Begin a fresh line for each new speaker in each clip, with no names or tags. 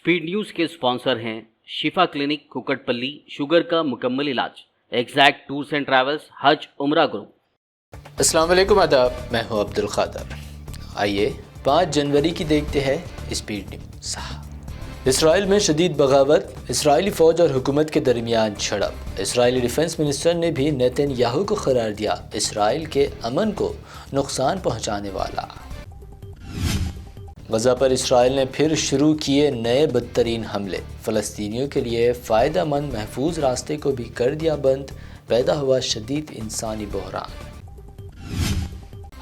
Speed news के sponsor हैं शिफा clinic Kukatpally, sugar का मुकम्मल इलाज, एग्जैक्ट टूर्स एंड ट्रैवल्स, हज उम्रा ग्रुप।
अस्सलाम वालेकुम, आदाब। मैं हूं अब्दुल खादर। आइए 5 जनवरी की देखते हैं स्पीड न्यूज़। इसराइल में शदीद बगावत, इसराइली फ़ौज और हुकूमत के दरमियान झड़प। इसराइली डिफेंस मिनिस्टर ने भी नेतन्याहू को करार दिया इसराइल के अमन को नुकसान पहुंचाने वाला। गज़ा पर इसराइल ने फिर शुरू किए नए बदतरीन हमले, फ़लस्तीनियों के लिए फ़ायदेमंद महफूज रास्ते को भी कर दिया बंद, पैदा हुआ शदीद इंसानी बहरान।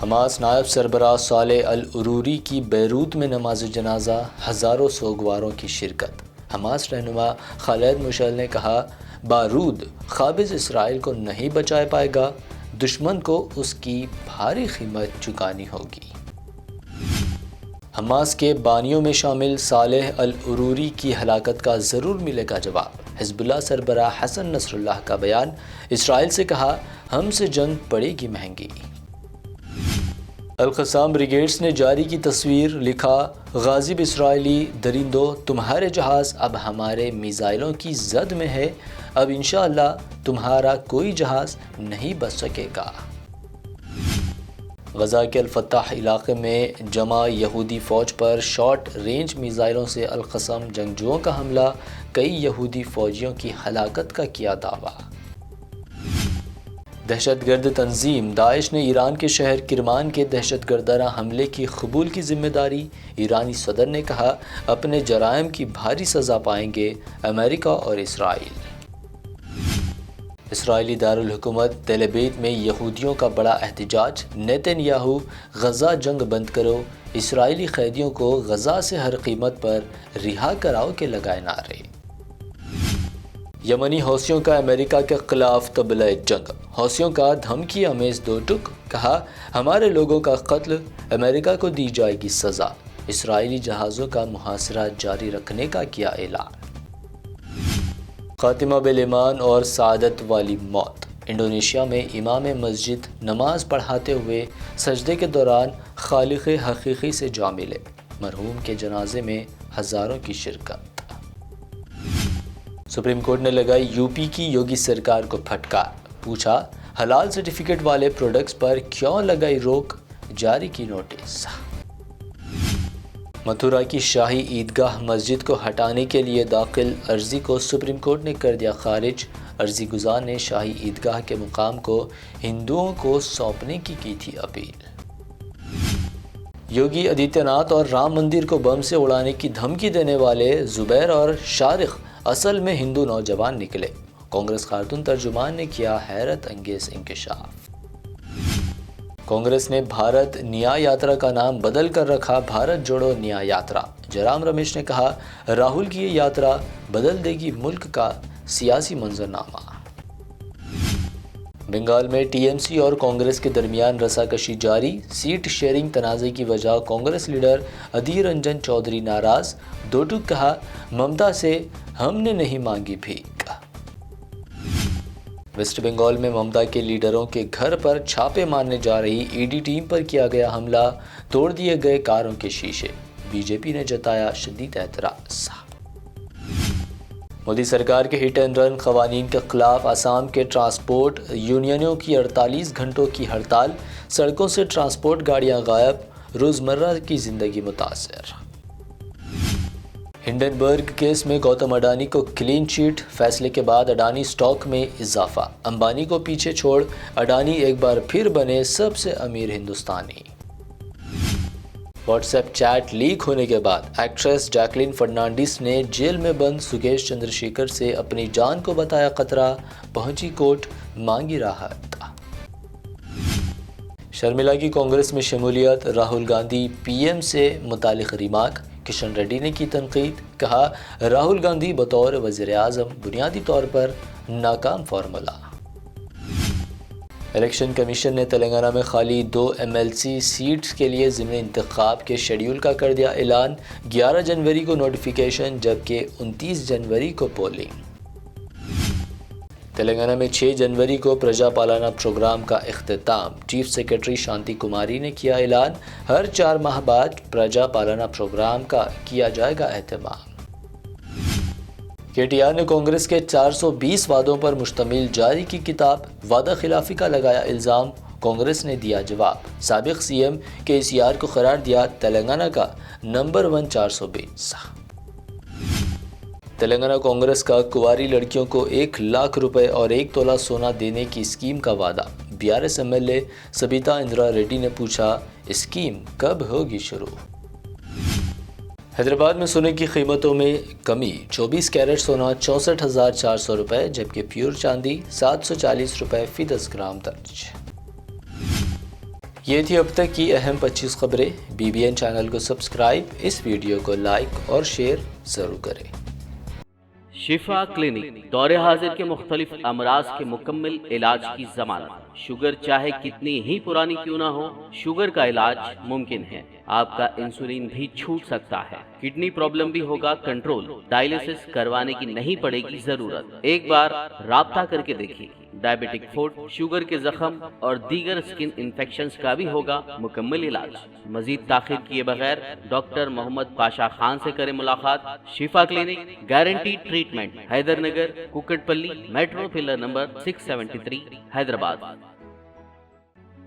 हमास नायब सरबराह सालेह अल उरूरी की बैरूत में नमाज जनाजा, हज़ारों सोगवारों की शिरकत। हमास रहनुमा खालिद मुशअल ने कहा, बारूद क़ाबिज़ इसराइल को नहीं बचा पाएगा, दुश्मन को उसकी भारी कीमत चुकानी होगी। हमास के बानियों में शामिल सालेह अल उरूरी की हलाकत का ज़रूर मिलेगा जवाब। हिज़्बुल्लाह सरबराह हसन नसरुल्लाह का बयान, इसराइल से कहा हमसे जंग पड़ेगी महंगी। अल-क़स्साम ब्रिगेड्स ने जारी की तस्वीर, लिखा गाज़िब इसराइली दरिंदो, तुम्हारे जहाज़ अब हमारे मिसाइलों की जद में है, अब इंशाअल्लाह तुम्हारा कोई जहाज़ नहीं बच सकेगा। गज़ा के अल-फत्ताह इलाक़े में जमा यहूदी फ़ौज पर शॉर्ट रेंज मिसाइलों से अल-क़स्सम जंगजुओं का हमला, कई यहूदी फ़ौजियों की हलाकत का किया दावा। दहशतगर्द तंजीम दाइश ने ईरान के शहर किरमान के दहशतगर्दाना हमले की कबूल की जिम्मेदारी। ईरानी सदर ने कहा, अपने जराइम की भारी सज़ा पाएंगे अमेरिका और इसराइल। इसराइली दारुल हुकूमत तेल अवीव में यहूदियों का बड़ा एहतजाज, नेतन्याहू गज़ा जंग बंद करो, इसराइली कैदियों को गज़ा से हर कीमत पर रिहा कराओ के लगाए नारे। यमनी हौसियों का अमेरिका के खिलाफ तबला जंग, हौसियों का धमकी अमेज दो टुक, कहा हमारे लोगों का कत्ल, अमेरिका को दी जाएगी सज़ा। इसराइली जहाज़ों का मुहासरा जारी रखने का किया ऐलान। खातिमा बिल ईमान और सआदत वाली मौत, इंडोनेशिया में इमाम मस्जिद नमाज पढ़ाते हुए सजदे के दौरान खालिक़ हकीकी से जा मिले, मरहूम के जनाजे में हज़ारों की शिरकत। सुप्रीम कोर्ट ने लगाई यूपी की योगी सरकार को फटकार, पूछा हलाल सर्टिफिकेट वाले प्रोडक्ट्स पर क्यों लगाई रोक, जारी की नोटिस। मथुरा की शाही ईदगाह मस्जिद को हटाने के लिए दाखिल अर्जी को सुप्रीम कोर्ट ने कर दिया खारिज। अर्जी गुजार ने शाही ईदगाह के मुकाम को हिंदुओं को सौंपने की थी अपील। योगी आदित्यनाथ और राम मंदिर को बम से उड़ाने की धमकी देने वाले जुबैर और शारिक असल में हिंदू नौजवान निकले, कांग्रेस खातून तर्जुमान ने किया हैरत अंगेज इंकशाफ। कांग्रेस ने भारत न्याय यात्रा का नाम बदल कर रखा भारत जोड़ो न्याय यात्रा। जयराम रमेश ने कहा, राहुल की ये यात्रा बदल देगी मुल्क का सियासी मंजरनामा। बंगाल में टीएमसी और कांग्रेस के दरमियान रसाकशी जारी, सीट शेयरिंग तनाज़े की वजह कांग्रेस लीडर अधीर रंजन चौधरी नाराज, दो टूक कहा ममता से हमने नहीं मांगी भीख। वेस्ट बंगाल में ममता के लीडरों के घर पर छापे मारने जा रही ईडी टीम पर किया गया हमला, तोड़ दिए गए कारों के शीशे, बीजेपी ने जताया शदीद एतराज़। मोदी सरकार के हिट एंड रन क़वानीन के खिलाफ असम के ट्रांसपोर्ट यूनियनों की 48 घंटों की हड़ताल, सड़कों से ट्रांसपोर्ट गाड़ियां गायब, रोज़मर्रा की ज़िंदगी मुतासर। हिंडनबर्ग केस में गौतम अडानी को क्लीन चिट, फैसले के बाद अडानी स्टॉक में इजाफा, अंबानी को पीछे छोड़ अडानी एक बार फिर बने सबसे अमीर हिंदुस्तानी। व्हाट्सएप चैट लीक होने के बाद एक्ट्रेस जैकलिन फर्नांडिस ने जेल में बंद सुकेश चंद्रशेखर से अपनी जान को बताया खतरा, पहुंची कोर्ट, मांगी राहत। शर्मिला की कांग्रेस में शमूलियत, राहुल गांधी पीएम से मुतालिक रिमार्क, किशन रेड्डी ने की तनकीद, कहा राहुल गांधी बतौर वज़ीर आज़म बुनियादी तौर पर नाकाम फार्मूला। इलेक्शन कमीशन ने तेलंगाना में खाली 2 MLC सीट्स के लिए ज़िमनी इंतखाब के शेड्यूल का कर दिया ऐलान, 11 जनवरी को नोटिफिकेशन जबकि 29 जनवरी को पोलिंग। तेलंगाना में 6 जनवरी को प्रजा पालना प्रोग्राम का इख्तिताम, चीफ सेक्रेटरी शांति कुमारी ने किया ऐलान, हर 4 माह बाद प्रजा पालना प्रोग्राम का किया जाएगा एहतमाम। KTR نے کانگریس کے 420 وعدوں پر مشتمل جاری کی کتاب وعدہ خلافی کا لگایا الزام، کانگریس نے دیا جواب، سابق CM KCR کو قرار دیا تلنگانہ کا نمبر 1 420۔ تلنگانہ کانگریس کا کنواری لڑکیوں کو 1 لاکھ روپے اور 1 تولہ سونا دینے کی اسکیم کا وعدہ، BRS MLA Sabitha Indira ready نے پوچھا اسکیم کب ہوگی شروع؟ حیدرآباد میں سونے کی قیمتوں میں کمی، 24 کیرٹ سونا 64,400 روپے جبکہ پیور چاندی 740 روپے فی 10 گرام درج۔ یہ تھی اب تک کی اہم 25 خبریں۔ BBN چینل کو سبسکرائب، اس ویڈیو کو لائک اور شیئر ضرور کریں۔
شفا کلینک دور حاضر کے مختلف امراض کے مکمل علاج کی ضمانت، شوگر چاہے کتنی ہی پرانی کیوں نہ ہو، شوگر کا علاج ممکن ہے۔ آپ کا انسولین بھی چھوٹ سکتا ہے، کڈنی پرابلم بھی ہوگا کنٹرول، ڈائلیسس کروانے کی نہیں پڑے گی ضرورت، ایک بار رابطہ کر کے دیکھیں۔ ڈائبیٹک فوڈ، شوگر کے زخم اور دیگر اسکن انفیکشنز کا بھی ہوگا مکمل علاج۔ مزید تاخیر کیے بغیر ڈاکٹر محمد پاشا خان سے کریں ملاقات۔ Shifa clinic, guarantee treatment, Hyder Nagar, Kukatpally, metro pillar number 673، Hyderabad.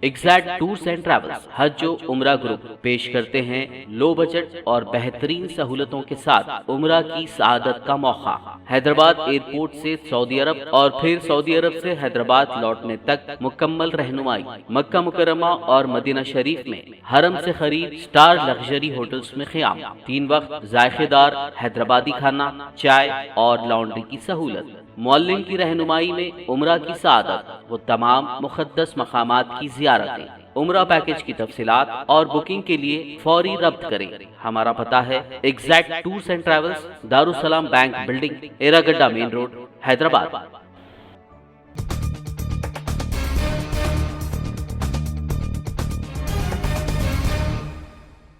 Exact tours and travels حج و عمرہ گروپ پیش کرتے ہیں لو بجٹ اور بہترین سہولتوں کے ساتھ عمرہ کی سعادت کا موقع۔ حیدرآباد ایئرپورٹ سے سعودی عرب اور پھر سعودی عرب سے حیدرآباد لوٹنے تک مکمل رہنمائی۔ مکہ مکرمہ اور مدینہ شریف میں حرم سے قریب سٹار لگژری ہوٹلز میں قیام، 3 وقت ذائقے دار حیدرآبادی کھانا، چائے اور لانڈری کی سہولت۔ معلم کی رہنمائی میں عمرہ کی سعادت، وہ تمام مقدس مقامات کی زیارتیں۔ عمرہ پیکج کی تفصیلات اور بکنگ کے لیے فوری رابطہ کریں۔ ہمارا پتہ ہے exact tours and travels, Darussalam bank building, Erragadda main road, Hyderabad.